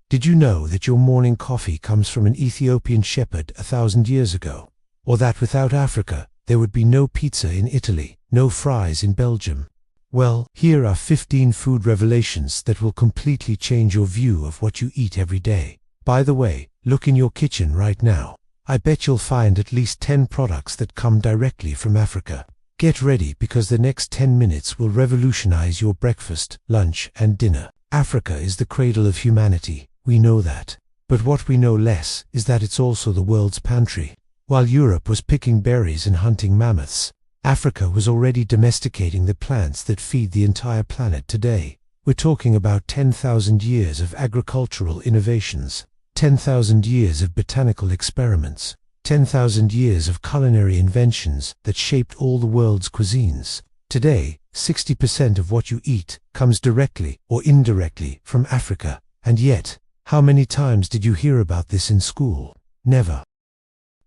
Did you know that your morning coffee comes from an Ethiopian shepherd 1,000 years ago? Or that without Africa, there would be no pizza in Italy, no fries in Belgium? Well, here are 15 food revelations that will completely change your view of what you eat every day. By the way, look in your kitchen right now. I bet you'll find at least 10 products that come directly from Africa. Get ready, because the next 10 minutes will revolutionize your breakfast, lunch, and dinner. Africa is the cradle of humanity. We know that. But what we know less is that it's also the world's pantry. While Europe was picking berries and hunting mammoths, Africa was already domesticating the plants that feed the entire planet today. We're talking about 10,000 years of agricultural innovations, 10,000 years of botanical experiments, 10,000 years of culinary inventions that shaped all the world's cuisines. Today, 60% of what you eat comes directly or indirectly from Africa. And yet, how many times did you hear about this in school? Never.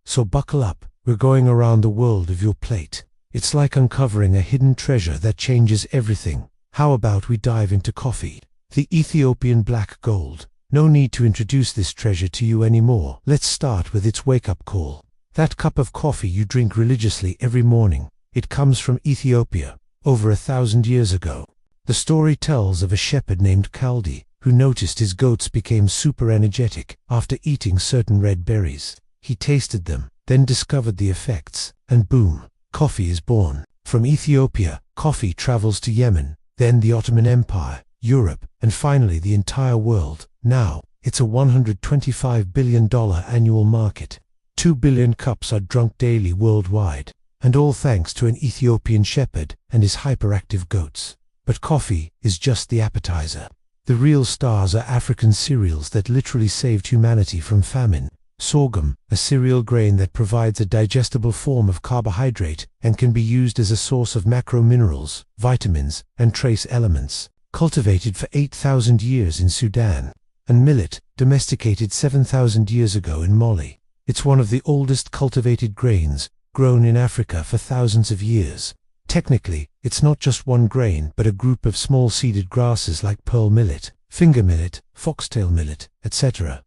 So buckle up, we're going around the world of your plate. It's like uncovering a hidden treasure that changes everything. How about we dive into coffee? The Ethiopian black gold. No need to introduce this treasure to you anymore. Let's start with its wake-up call. That cup of coffee you drink religiously every morning. It comes from Ethiopia, over 1,000 years ago. The story tells of a shepherd named Kaldi, who noticed his goats became super energetic after eating certain red berries. He tasted them, then discovered the effects, and boom, coffee is born. From Ethiopia, coffee travels to Yemen, then the Ottoman Empire, Europe, and finally the entire world. Now, it's a $125 billion annual market. 2 billion cups are drunk daily worldwide, and all thanks to an Ethiopian shepherd and his hyperactive goats. But coffee is just the appetizer. The real stars are African cereals that literally saved humanity from famine. Sorghum, a cereal grain that provides a digestible form of carbohydrate and can be used as a source of macrominerals, vitamins, and trace elements. Cultivated for 8,000 years in Sudan. And millet, domesticated 7,000 years ago in Mali. It's one of the oldest cultivated grains, grown in Africa for thousands of years. Technically, it's not just one grain, but a group of small-seeded grasses like pearl millet, finger millet, foxtail millet, etc.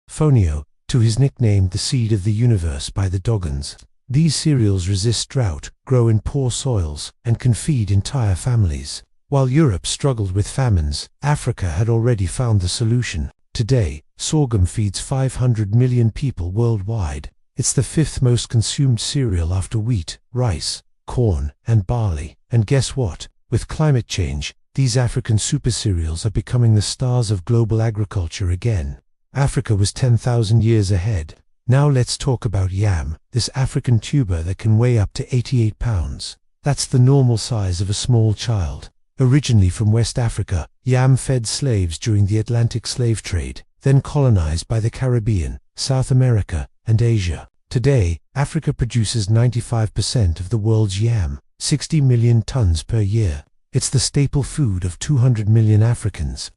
Fonio, to his nicknamed the seed of the universe by the Dogons. These cereals resist drought, grow in poor soils, and can feed entire families. While Europe struggled with famines, Africa had already found the solution. Today, sorghum feeds 500 million people worldwide. It's the 5th most consumed cereal after wheat, rice, corn, and barley. And guess what? With climate change, these African super cereals are becoming the stars of global agriculture again. Africa was 10,000 years ahead. Now let's talk about yam, this African tuber that can weigh up to 88 pounds. That's the normal size of a small child. Originally from West Africa, yam fed slaves during the Atlantic slave trade, then colonized by the Caribbean, South America, and Asia. Today, Africa produces 95% of the world's yam, 60 million tons per year. It's the staple food of 200 million Africans.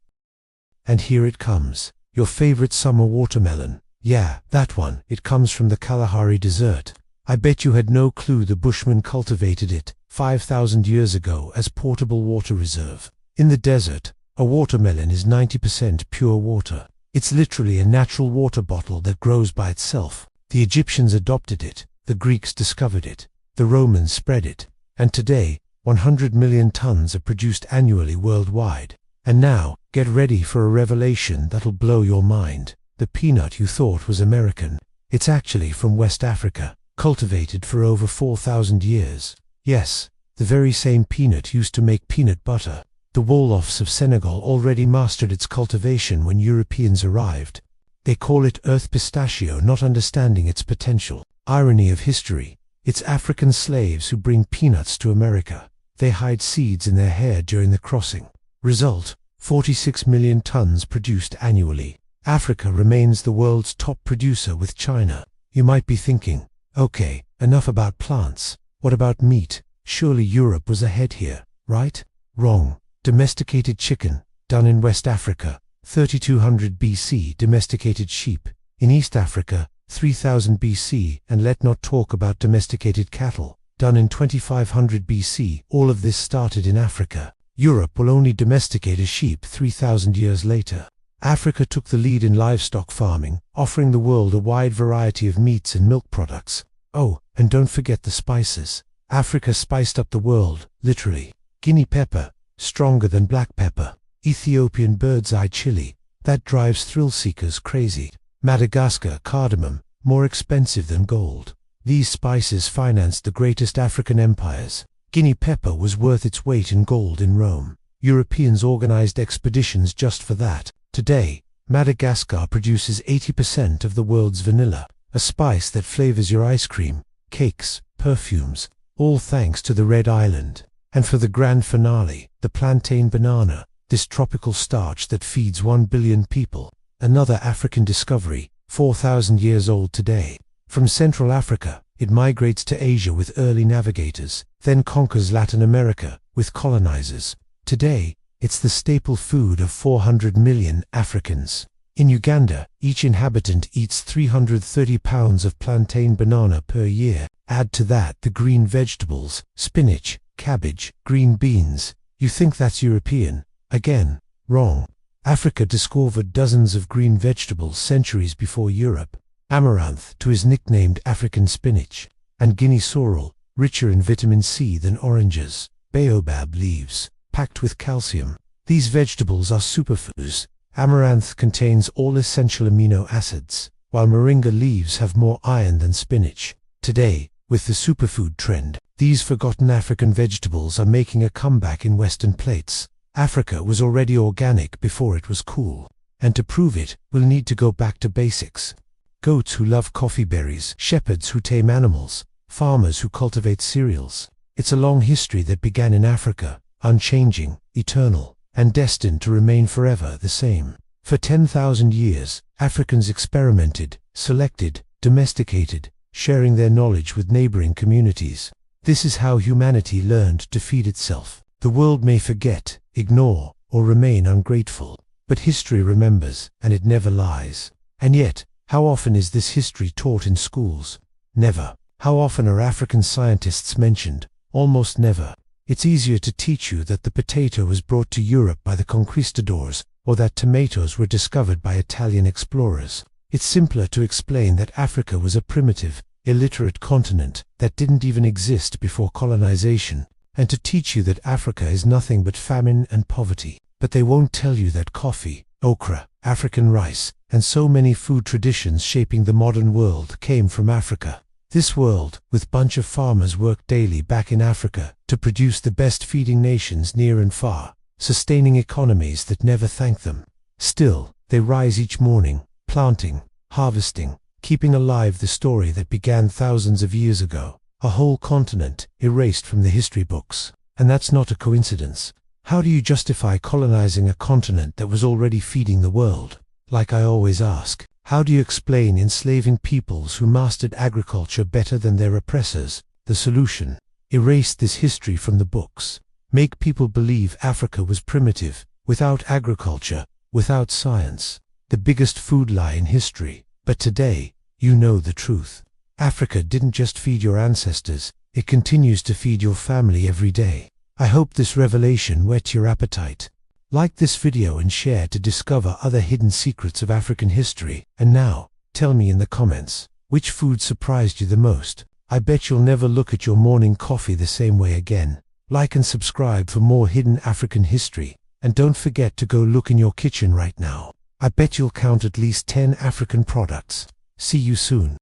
And here it comes, your favorite summer watermelon. Yeah, that one. It comes from the Kalahari Desert. I bet you had no clue the Bushmen cultivated it 5,000 years ago as portable water reserve. In the desert, a watermelon is 90% pure water. It's literally a natural water bottle that grows by itself. The Egyptians adopted it, the Greeks discovered it, the Romans spread it, and today, 100 million tons are produced annually worldwide. And now, get ready for a revelation that'll blow your mind. The peanut you thought was American. It's actually from West Africa, cultivated for over 4,000 years. Yes, the very same peanut used to make peanut butter. The Wolofs of Senegal already mastered its cultivation when Europeans arrived. They call it earth pistachio, not understanding its potential. Irony of history. It's African slaves who bring peanuts to America. They hide seeds in their hair during the crossing. Result, 46 million tons produced annually. Africa remains the world's top producer with China. You might be thinking, okay, enough about plants. What about meat? Surely Europe was ahead here, right? Wrong. Domesticated chicken, done in West Africa. 3200 BC, domesticated sheep. In East Africa, 3000 BC, and let not talk about domesticated cattle, done in 2500 BC. All of this started in Africa. Europe will only domesticate a sheep 3000 years later. Africa took the lead in livestock farming, offering the world a wide variety of meats and milk products. Oh, and don't forget the spices. Africa spiced up the world, literally. Guinea pepper, stronger than black pepper. Ethiopian bird's eye chili, that drives thrill seekers crazy. Madagascar cardamom, more expensive than gold. These spices financed the greatest African empires. Guinea pepper was worth its weight in gold in Rome. Europeans organized expeditions just for that. Today, Madagascar produces 80% of the world's vanilla, a spice that flavors your ice cream, cakes, perfumes, all thanks to the Red Island. And for the grand finale, the plantain banana, this tropical starch that feeds 1 billion people. Another African discovery, 4,000 years old today. From Central Africa, it migrates to Asia with early navigators, then conquers Latin America with colonizers. Today, it's the staple food of 400 million Africans. In Uganda, each inhabitant eats 330 pounds of plantain banana per year. Add to that the green vegetables, spinach, cabbage, green beans. You think that's European? Again, wrong. Africa discovered dozens of green vegetables centuries before Europe. Amaranth is nicknamed African spinach, and Guinea sorrel, richer in vitamin C than oranges. Baobab leaves, packed with calcium. These vegetables are superfoods. Amaranth contains all essential amino acids, while moringa leaves have more iron than spinach. Today, with the superfood trend, these forgotten African vegetables are making a comeback in Western plates. Africa was already organic before it was cool, and to prove it, we'll need to go back to basics. Goats who love coffee berries, shepherds who tame animals, farmers who cultivate cereals. It's a long history that began in Africa, unchanging, eternal, and destined to remain forever the same. For 10,000 years, Africans experimented, selected, domesticated, sharing their knowledge with neighboring communities. This is how humanity learned to feed itself. The world may forget, ignore, or remain ungrateful, but history remembers, and it never lies. And yet, how often is this history taught in schools? Never. How often are African scientists mentioned? Almost never. It's easier to teach you that the potato was brought to Europe by the conquistadors, or that tomatoes were discovered by Italian explorers. It's simpler to explain that Africa was a primitive, illiterate continent that didn't even exist before colonization, and to teach you that Africa is nothing but famine and poverty. But they won't tell you that coffee, okra, African rice, and so many food traditions shaping the modern world came from Africa. This world, with bunch of farmers worked daily back in Africa to produce the best feeding nations near and far, sustaining economies that never thank them. Still, they rise each morning, planting, harvesting, keeping alive the story that began thousands of years ago. A whole continent erased from the history books. And that's not a coincidence. How do you justify colonizing a continent that was already feeding the world? Like I always ask, how do you explain enslaving peoples who mastered agriculture better than their oppressors? The solution: erase this history from the books. Make people believe Africa was primitive, without agriculture, without science. The biggest food lie in history. But today, you know the truth. Africa didn't just feed your ancestors, it continues to feed your family every day. I hope this revelation whets your appetite. Like this video and share to discover other hidden secrets of African history. And now, tell me in the comments, which food surprised you the most? I bet you'll never look at your morning coffee the same way again. Like and subscribe for more hidden African history. And don't forget to go look in your kitchen right now. I bet you'll count at least 10 African products. See you soon.